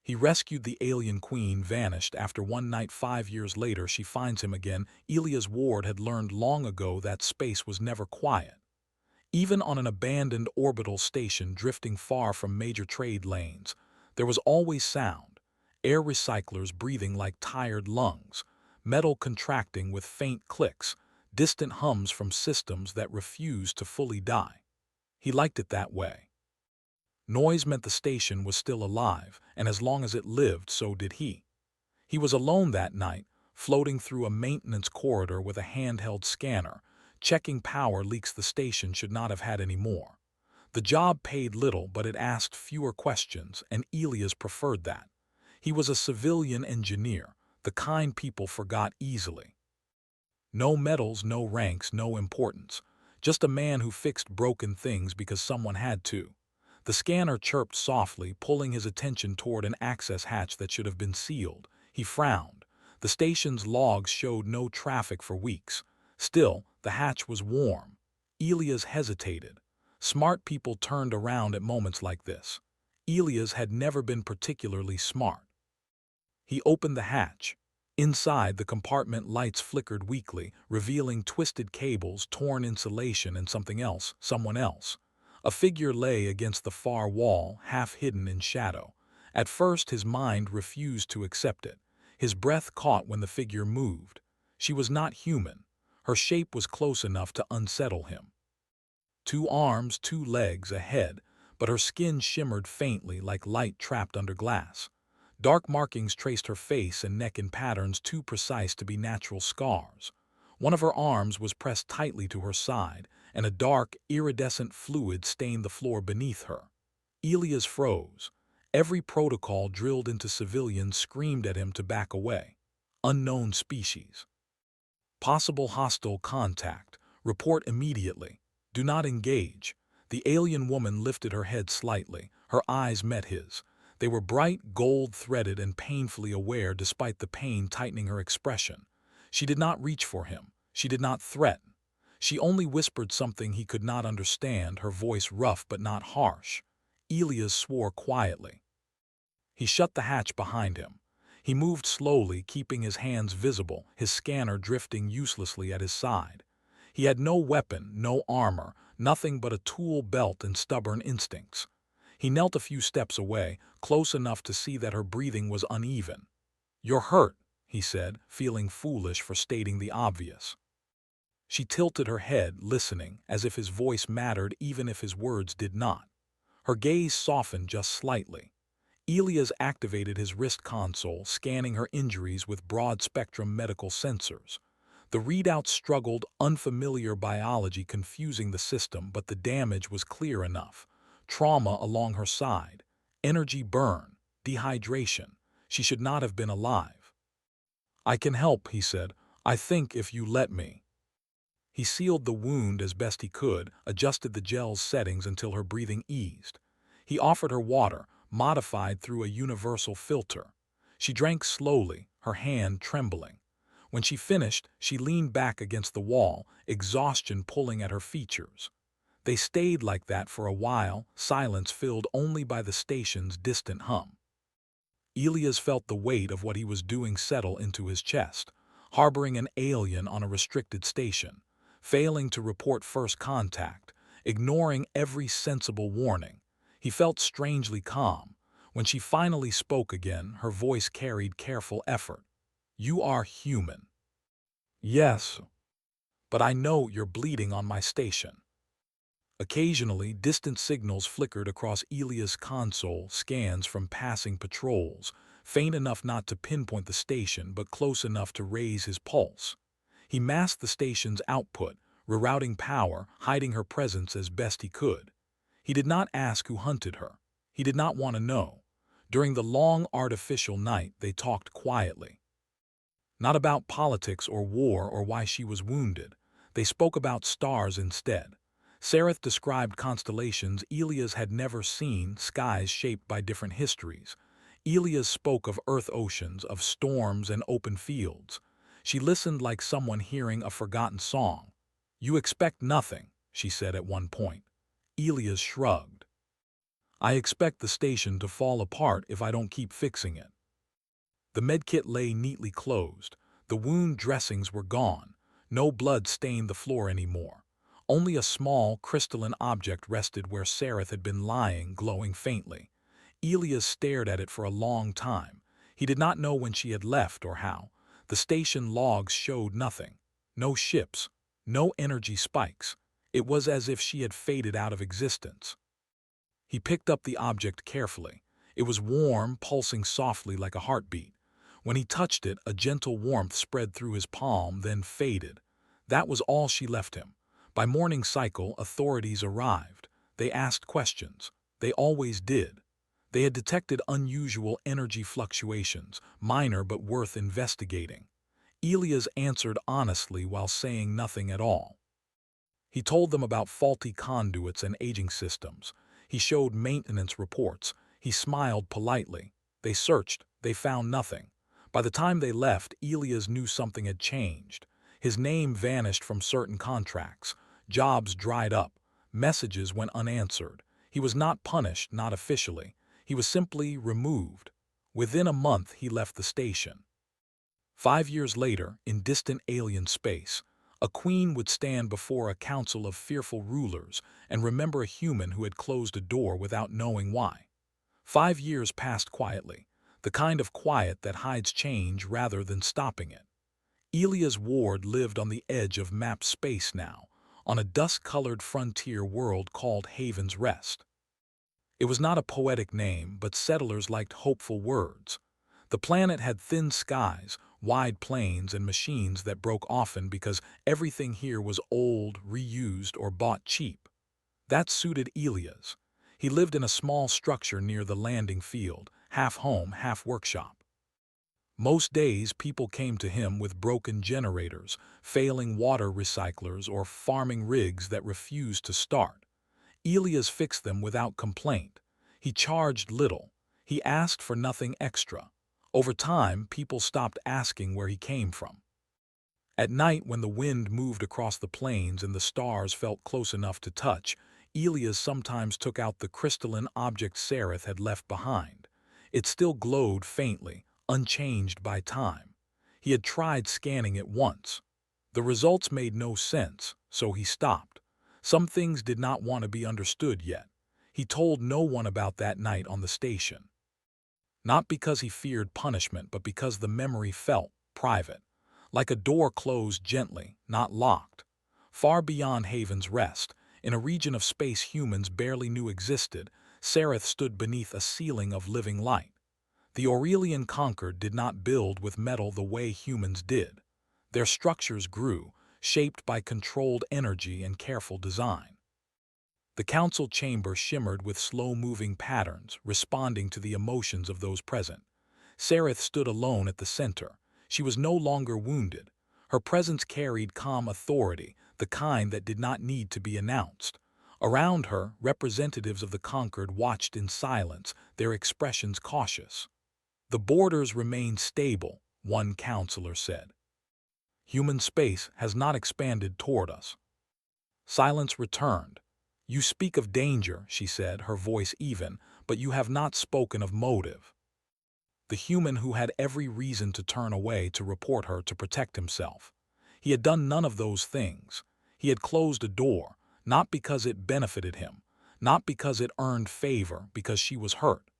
He rescued the alien queen, vanished. After one night 5 years later, she finds him again. Elia's ward had learned long ago that space was never quiet. Even on an abandoned orbital station drifting far from major trade lanes, there was always sound. Air recyclers breathing like tired lungs, metal contracting with faint clicks, distant hums from systems that refused to fully die. He liked it that way. Noise meant the station was still alive, and as long as it lived, so did he. He was alone that night, floating through a maintenance corridor with a handheld scanner, checking power leaks the station should not have had any more. The job paid little, but it asked fewer questions, and Elias preferred that. He was a civilian engineer, the kind people forgot easily. No medals, no ranks, no importance. Just a man who fixed broken things because someone had to. The scanner chirped softly, pulling his attention toward an access hatch that should have been sealed. He frowned. The station's logs showed no traffic for weeks. Still, the hatch was warm. Elias hesitated. Smart people turned around at moments like this. Elias had never been particularly smart. He opened the hatch. Inside, the compartment lights flickered weakly, revealing twisted cables, torn insulation, and something else, someone else. A figure lay against the far wall, half hidden in shadow. At first, his mind refused to accept it. His breath caught when the figure moved. She was not human. Her shape was close enough to unsettle him. 2 arms, 2 legs, a head, but her skin shimmered faintly like light trapped under glass. Dark markings traced her face and neck in patterns too precise to be natural scars. One of her arms was pressed tightly to her side, and a dark, iridescent fluid stained the floor beneath her. Elias froze. Every protocol drilled into civilians screamed at him to back away. Unknown species. Possible hostile contact. Report immediately. Do not engage. The alien woman lifted her head slightly. Her eyes met his. They were bright, gold-threaded, and painfully aware despite the pain tightening her expression. She did not reach for him. She did not threaten. She only whispered something he could not understand, her voice rough but not harsh. Elias swore quietly. He shut the hatch behind him. He moved slowly, keeping his hands visible, his scanner drifting uselessly at his side. He had no weapon, no armor, nothing but a tool belt and stubborn instincts. He knelt a few steps away, close enough to see that her breathing was uneven. "You're hurt," he said, feeling foolish for stating the obvious. She tilted her head, listening, as if his voice mattered even if his words did not. Her gaze softened just slightly. Elias activated his wrist console, scanning her injuries with broad-spectrum medical sensors. The readouts struggled, unfamiliar biology confusing the system, but the damage was clear enough. Trauma along her side, energy burn, dehydration. She should not have been alive. "I can help," he said. "I think if you let me." He sealed the wound as best he could, adjusted the gel's settings until her breathing eased. He offered her water, modified through a universal filter. She drank slowly, her hand trembling. When she finished, she leaned back against the wall, exhaustion pulling at her features. They stayed like that for a while, silence filled only by the station's distant hum. Elias felt the weight of what he was doing settle into his chest, harboring an alien on a restricted station, failing to report first contact, ignoring every sensible warning. He felt strangely calm. When she finally spoke again, her voice carried careful effort. "You are human." "Yes, but I know you're bleeding on my station." Occasionally, distant signals flickered across Elias' console, scans from passing patrols, faint enough not to pinpoint the station but close enough to raise his pulse. He masked the station's output, rerouting power, hiding her presence as best he could. He did not ask who hunted her. He did not want to know. During the long artificial night, they talked quietly. Not about politics or war or why she was wounded. They spoke about stars instead. Sareth described constellations Elias had never seen, skies shaped by different histories. Elias spoke of earth oceans, of storms and open fields. She listened like someone hearing a forgotten song. "You expect nothing," she said at one point. Elias shrugged. I expect the station to fall apart if I don't keep fixing it." The medkit lay neatly closed. The wound dressings were gone. No blood stained the floor anymore. Only a small, crystalline object rested where Sareth had been lying, glowing faintly. Elias stared at it for a long time. He did not know when she had left or how. The station logs showed nothing. No ships. No energy spikes. It was as if she had faded out of existence. He picked up the object carefully. It was warm, pulsing softly like a heartbeat. When he touched it, a gentle warmth spread through his palm, then faded. That was all she left him. By morning cycle, authorities arrived. They asked questions. They always did. They had detected unusual energy fluctuations, minor but worth investigating. Elias answered honestly while saying nothing at all. He told them about faulty conduits and aging systems. He showed maintenance reports. He smiled politely. They searched. They found nothing. By the time they left, Elias knew something had changed. His name vanished from certain contracts. Jobs dried up. Messages went unanswered. He was not punished, not officially. He was simply removed. Within a month, he left the station. 5 years later, in distant alien space, a queen would stand before a council of fearful rulers and remember a human who had closed a door without knowing why. 5 years passed quietly, the kind of quiet that hides change rather than stopping it. Elias Ward lived on the edge of mapped space now, on a dust-colored frontier world called Haven's Rest. It was not a poetic name, but settlers liked hopeful words. The planet had thin skies, wide plains, and machines that broke often because everything here was old, reused, or bought cheap. That suited Elias. He lived in a small structure near the landing field, half home, half workshop. Most days people came to him with broken generators, failing water recyclers, or farming rigs that refused to start. Elias fixed them without complaint. He charged little. He asked for nothing extra. Over time, people stopped asking where he came from. At night, when the wind moved across the plains and the stars felt close enough to touch, Elias sometimes took out the crystalline object Sareth had left behind. It still glowed faintly, unchanged by time. He had tried scanning it once. The results made no sense, so he stopped. Some things did not want to be understood yet. He told no one about that night on the station. Not because he feared punishment, but because the memory felt private, like a door closed gently, not locked. Far beyond Haven's Rest, in a region of space humans barely knew existed, Sareth stood beneath a ceiling of living light. The Aurelian conquered did not build with metal the way humans did. Their structures grew, shaped by controlled energy and careful design. The council chamber shimmered with slow-moving patterns, responding to the emotions of those present. Sareth stood alone at the center. She was no longer wounded. Her presence carried calm authority, the kind that did not need to be announced. Around her, representatives of the conquered watched in silence, their expressions cautious. "The borders remain stable," one counselor said. "Human space has not expanded toward us." Silence returned. "You speak of danger," she said, her voice even, "but you have not spoken of motive." The human who had every reason to turn away to report her to protect himself. He had done none of those things. He had closed a door, not because it benefited him, not because it earned favor, because she was hurt.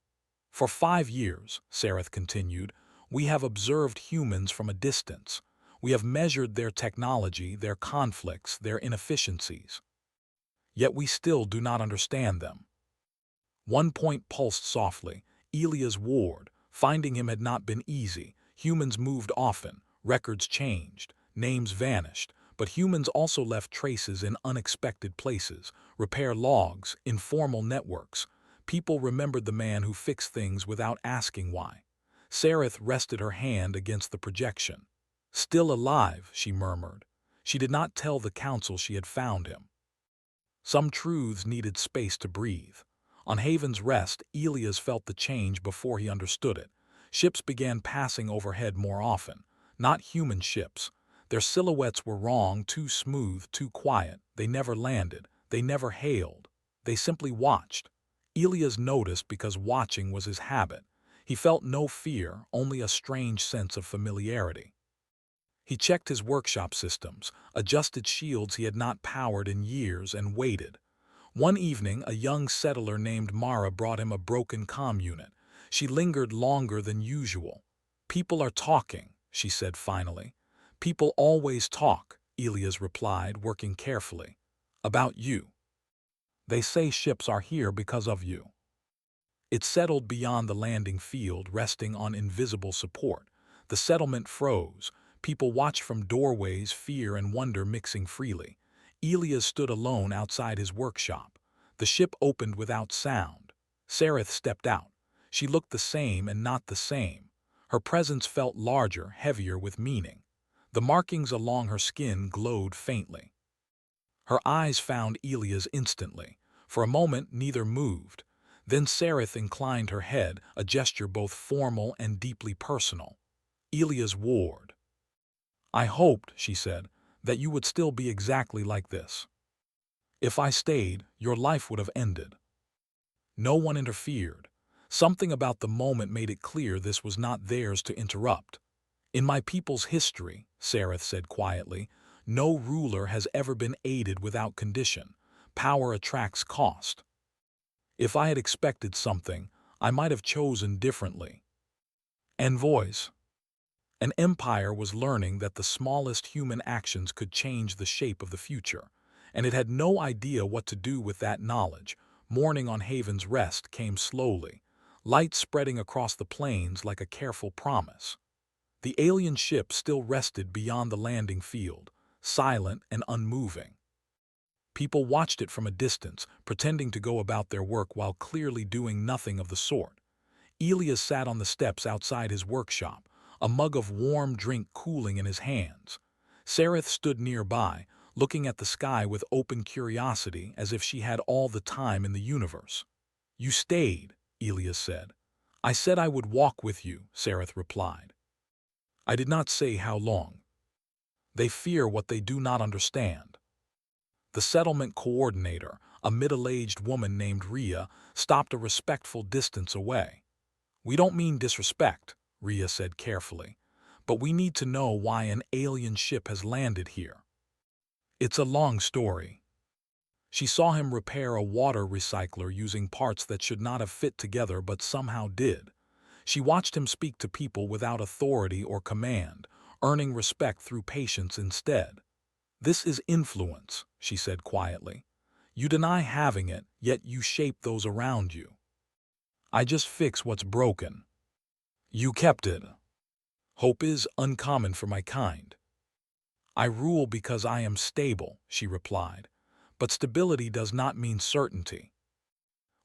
"For 5 years," Sareth continued, "we have observed humans from a distance. We have measured their technology, their conflicts, their inefficiencies. Yet we still do not understand them." One point pulsed softly. Elias Ward. Finding him had not been easy. Humans moved often, records changed, names vanished, but humans also left traces in unexpected places, repair logs, informal networks. People remembered the man who fixed things without asking why. Sareth rested her hand against the projection. "Still alive," she murmured. She did not tell the council she had found him. Some truths needed space to breathe. On Haven's Rest, Elias felt the change before he understood it. Ships began passing overhead more often. Not human ships. Their silhouettes were wrong, too smooth, too quiet. They never landed. They never hailed. They simply watched. Elias noticed because watching was his habit. He felt no fear, only a strange sense of familiarity. He checked his workshop systems, adjusted shields he had not powered in years, and waited. One evening, a young settler named Mara brought him a broken comm unit. She lingered longer than usual. "People are talking," she said finally. "People always talk," Elias replied, working carefully. "About you. They say ships are here because of you." It settled beyond the landing field, resting on invisible support. The settlement froze. People watched from doorways, fear and wonder mixing freely. Elias stood alone outside his workshop. The ship opened without sound. Sareth stepped out. She looked the same and not the same. Her presence felt larger, heavier with meaning. The markings along her skin glowed faintly. Her eyes found Elias instantly. For a moment, neither moved. Then Sareth inclined her head, a gesture both formal and deeply personal. Elias ward. "I hoped," she said, "that you would still be exactly like this. If I stayed, your life would have ended." No one interfered. Something about the moment made it clear this was not theirs to interrupt. "In my people's history," Sareth said quietly, "no ruler has ever been aided without condition. Power attracts cost. If I had expected something, I might have chosen differently." Envoys. An empire was learning that the smallest human actions could change the shape of the future, and it had no idea what to do with that knowledge. Morning on Haven's Rest came slowly, light spreading across the plains like a careful promise. The alien ship still rested beyond the landing field, silent and unmoving. People watched it from a distance, pretending to go about their work while clearly doing nothing of the sort. Elias sat on the steps outside his workshop, a mug of warm drink cooling in his hands. Sareth stood nearby, looking at the sky with open curiosity as if she had all the time in the universe. "You stayed," Elias said. "I said I would walk with you," Sareth replied. "I did not say how long. They fear what they do not understand." The settlement coordinator, a middle-aged woman named Rhea, stopped a respectful distance away. "We don't mean disrespect," Rhea said carefully, "but we need to know why an alien ship has landed here." "It's a long story." She saw him repair a water recycler using parts that should not have fit together but somehow did. She watched him speak to people without authority or command, earning respect through patience instead. "This is influence," she said quietly. "You deny having it, yet you shape those around you. I just fix what's broken. You kept it. Hope is uncommon for my kind." "I rule because I am stable," she replied. "But stability does not mean certainty.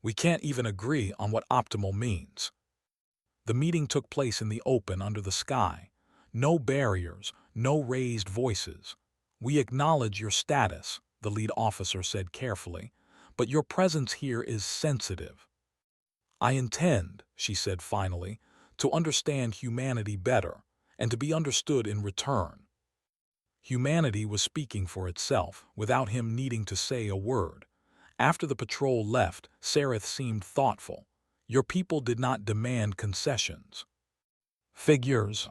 We can't even agree on what optimal means." The meeting took place in the open under the sky. No barriers, no raised voices. "We acknowledge your status," the lead officer said carefully, "but your presence here is sensitive." "I intend," she said finally, "to understand humanity better, and to be understood in return." Humanity was speaking for itself, without him needing to say a word. After the patrol left, Sareth seemed thoughtful. "Your people did not demand concessions." "Figures."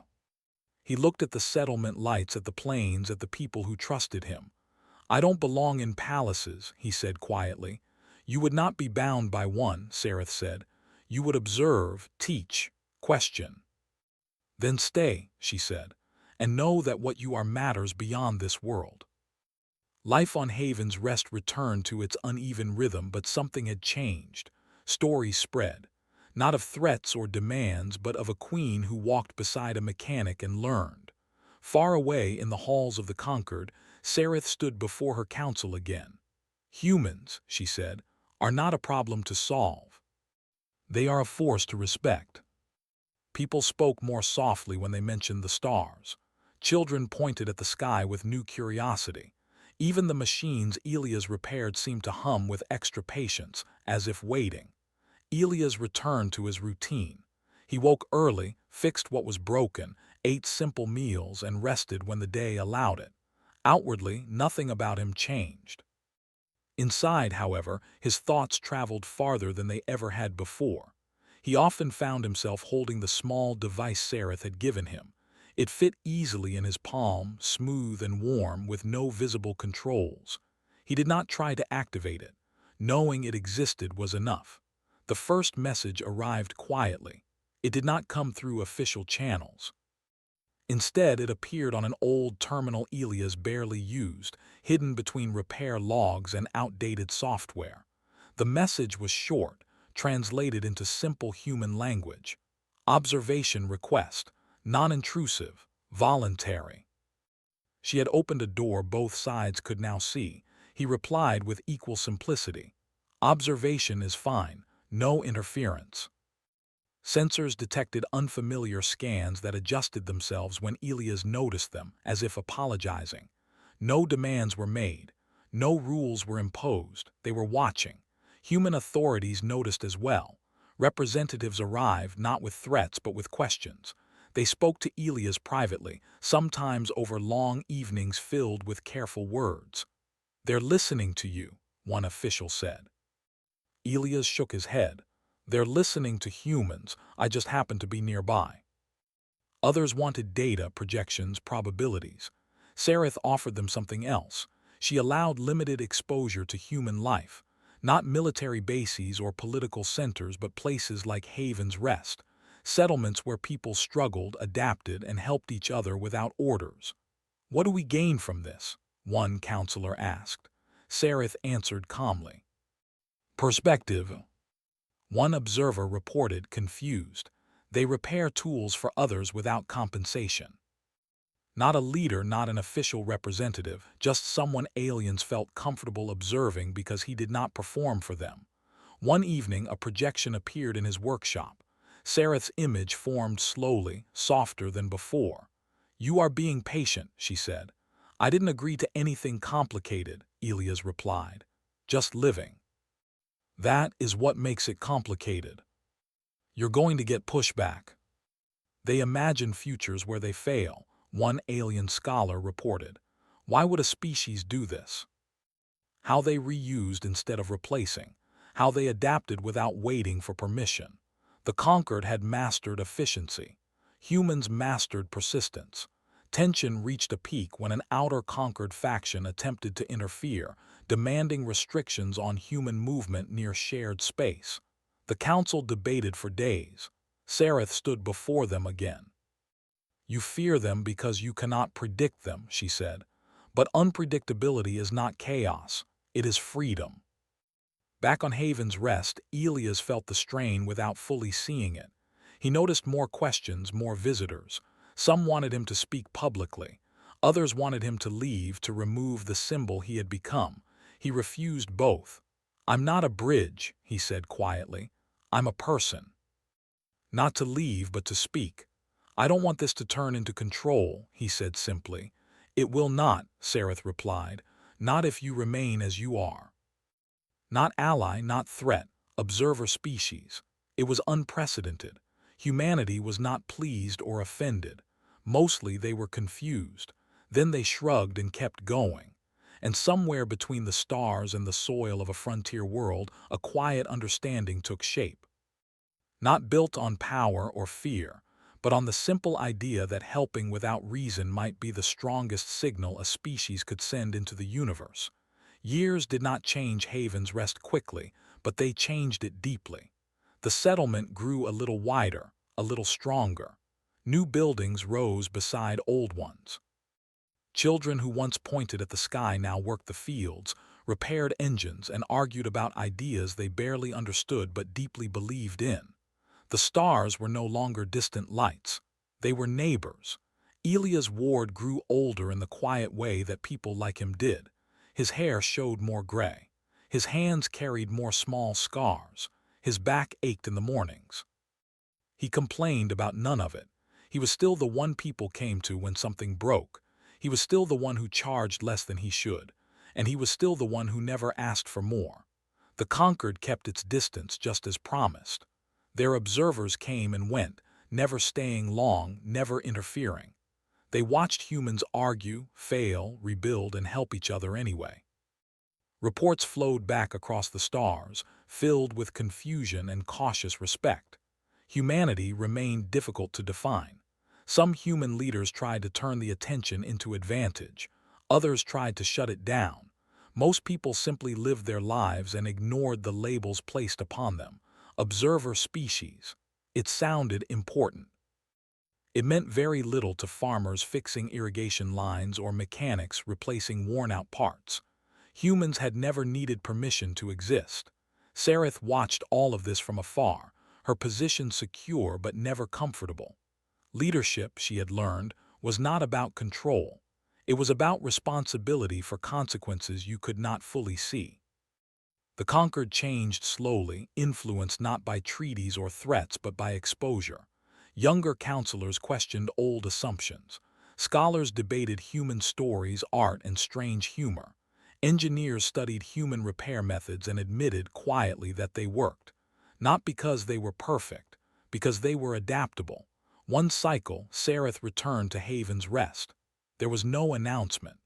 He looked at the settlement lights, at the plains, at the people who trusted him. "I don't belong in palaces," he said quietly. "You would not be bound by one," Sareth said. "You would observe, teach, question." "Then stay," she said, "and know that what you are matters beyond this world." Life on Haven's Rest returned to its uneven rhythm, but something had changed. Stories spread, not of threats or demands, but of a queen who walked beside a mechanic and learned. Far away in the halls of the conquered, Sareth stood before her council again. "Humans," she said, "are not a problem to solve. They are a force to respect." People spoke more softly when they mentioned the stars. Children pointed at the sky with new curiosity. Even the machines Elias repaired seemed to hum with extra patience, as if waiting. Elias returned to his routine. He woke early, fixed what was broken, ate simple meals, and rested when the day allowed it. Outwardly, nothing about him changed. Inside, however, his thoughts traveled farther than they ever had before. He often found himself holding the small device Sareth had given him. It fit easily in his palm, smooth and warm, with no visible controls. He did not try to activate it. Knowing it existed was enough. The first message arrived quietly. It did not come through official channels. Instead, it appeared on an old terminal Elias barely used, hidden between repair logs and outdated software. The message was short, translated into simple human language. Observation request, non-intrusive, voluntary. She had opened a door both sides could now see. He replied with equal simplicity. Observation is fine, no interference. Sensors detected unfamiliar scans that adjusted themselves when Elias noticed them, as if apologizing. No demands were made. No rules were imposed. They were watching. Human authorities noticed as well. Representatives arrived not with threats but with questions. They spoke to Elias privately, sometimes over long evenings filled with careful words. "They're listening to you," one official said. Elias shook his head. "They're listening to humans. I just happen to be nearby." Others wanted data, projections, probabilities. Sareth offered them something else. She allowed limited exposure to human life. Not military bases or political centers, but places like Haven's Rest. Settlements where people struggled, adapted, and helped each other without orders. "What do we gain from this?" one counselor asked. Sareth answered calmly. "Perspective." One observer reported, confused. "They repair tools for others without compensation." Not a leader, not an official representative, just someone aliens felt comfortable observing because he did not perform for them. One evening, a projection appeared in his workshop. Sareth's image formed slowly, softer than before. "You are being patient," she said. "I didn't agree to anything complicated," Elias replied. "Just living." "That is what makes it complicated. You're going to get pushback." "They imagine futures where they fail," one alien scholar reported. "Why would a species do this?" How they reused instead of replacing. How they adapted without waiting for permission. The conquered had mastered efficiency. Humans mastered persistence. Tension reached a peak when an outer conquered faction attempted to interfere, demanding restrictions on human movement near shared space. The council debated for days. Sareth stood before them again. "You fear them because you cannot predict them," she said. "But unpredictability is not chaos. It is freedom." Back on Haven's Rest, Elias felt the strain without fully seeing it. He noticed more questions, more visitors. Some wanted him to speak publicly. Others wanted him to leave, to remove the symbol he had become. He refused both. "I'm not a bridge," he said quietly. "I'm a person." Not to leave, but to speak. "I don't want this to turn into control," he said simply. "It will not," Sareth replied. "Not if you remain as you are." Not ally, not threat, observer species. It was unprecedented. Humanity was not pleased or offended. Mostly they were confused. Then they shrugged and kept going. And somewhere between the stars and the soil of a frontier world, a quiet understanding took shape. Not built on power or fear, but on the simple idea that helping without reason might be the strongest signal a species could send into the universe. Years did not change Haven's Rest quickly, but they changed it deeply. The settlement grew a little wider, a little stronger. New buildings rose beside old ones. Children who once pointed at the sky now worked the fields, repaired engines, and argued about ideas they barely understood but deeply believed in. The stars were no longer distant lights. They were neighbors. Elias Ward grew older in the quiet way that people like him did. His hair showed more gray. His hands carried more small scars. His back ached in the mornings. He complained about none of it. He was still the one people came to when something broke. He was still the one who charged less than he should. And he was still the one who never asked for more. The conquered kept its distance just as promised. Their observers came and went, never staying long, never interfering. They watched humans argue, fail, rebuild, and help each other anyway. Reports flowed back across the stars, filled with confusion and cautious respect. Humanity remained difficult to define. Some human leaders tried to turn the attention into advantage. Others tried to shut it down. Most people simply lived their lives and ignored the labels placed upon them. Observer species. It sounded important. It meant very little to farmers fixing irrigation lines or mechanics replacing worn-out parts. Humans had never needed permission to exist. Sarith watched all of this from afar, her position secure but never comfortable. Leadership, she had learned, was not about control. It was about responsibility for consequences you could not fully see. The conquered changed slowly, influenced not by treaties or threats but by exposure. Younger counselors questioned old assumptions. Scholars debated human stories, art, and strange humor. Engineers studied human repair methods and admitted quietly that they worked. Not because they were perfect, because they were adaptable. One cycle, Sarith returned to Haven's Rest. There was no announcement.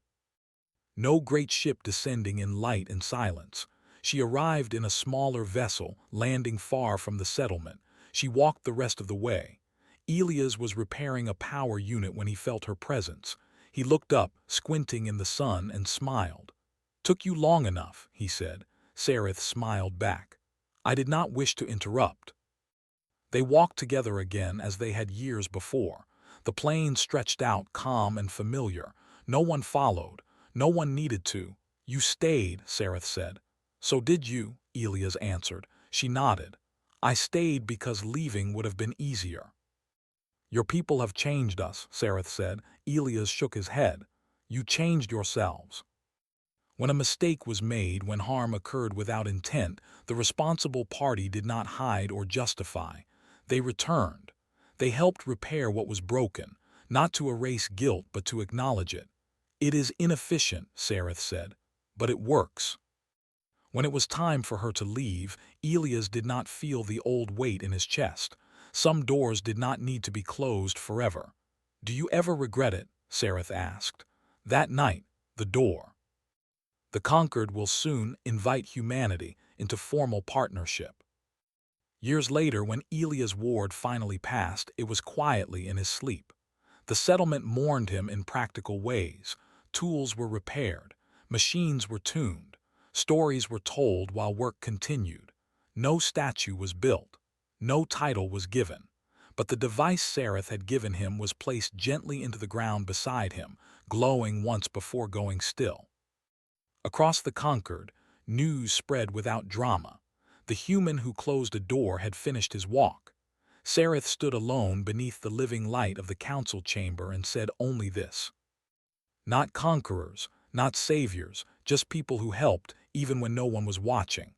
No great ship descending in light and silence. She arrived in a smaller vessel, landing far from the settlement. She walked the rest of the way. Elias was repairing a power unit when he felt her presence. He looked up, squinting in the sun, and smiled. "Took you long enough," he said. Sarith smiled back. "I did not wish to interrupt." They walked together again as they had years before. The plain stretched out, calm and familiar. No one followed. No one needed to. "You stayed," Sarith said. "So did you," Elias answered. She nodded. "I stayed because leaving would have been easier." "Your people have changed us," Sarith said. Elias shook his head. "You changed yourselves." When a mistake was made, when harm occurred without intent, the responsible party did not hide or justify. They returned. They helped repair what was broken, not to erase guilt but to acknowledge it. "It is inefficient," Sarith said, "but it works." When it was time for her to leave, Elias did not feel the old weight in his chest. Some doors did not need to be closed forever. "Do you ever regret it?" Sarith asked. That night, the door. The conquered will soon invite humanity into formal partnership. Years later, when Elias Ward finally passed, it was quietly in his sleep. The settlement mourned him in practical ways. Tools were repaired, machines were tuned, stories were told while work continued. No statue was built, no title was given, but the device Sarith had given him was placed gently into the ground beside him, glowing once before going still. Across the conquered, news spread without drama. The human who closed a door had finished his walk. Sarith stood alone beneath the living light of the council chamber and said only this: "Not conquerors, not saviors, just people who helped even when no one was watching."